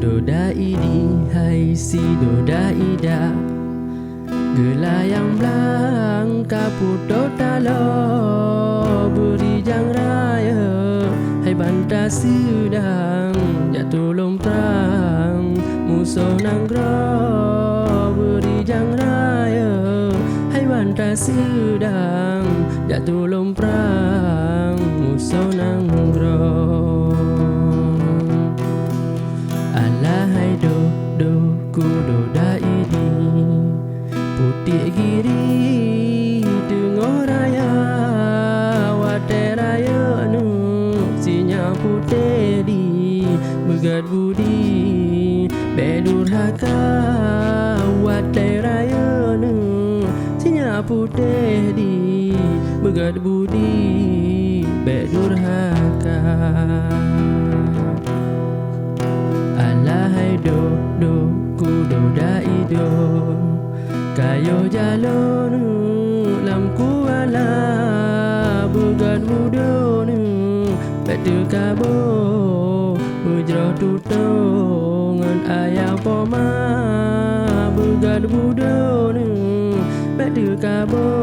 Doda idi hai si doda ida Gelayang belang kaputo talo Beri jang raya hai banta sedang jatuh lomprang musuh nanggro Beri jang raya hai banta sedang jatuh lomprang musuh nanggro Alahai do ku doda idi putih giri tengok raya wate raya nu sinya putih di begat budi bedur haka wate raya nu sinya putih di begat budi bedur haka Alahai do ku doda ido kayo jalonu lam kuala begat budonu betu kabo bujro tutongan ayah poma begat budonu betu kabo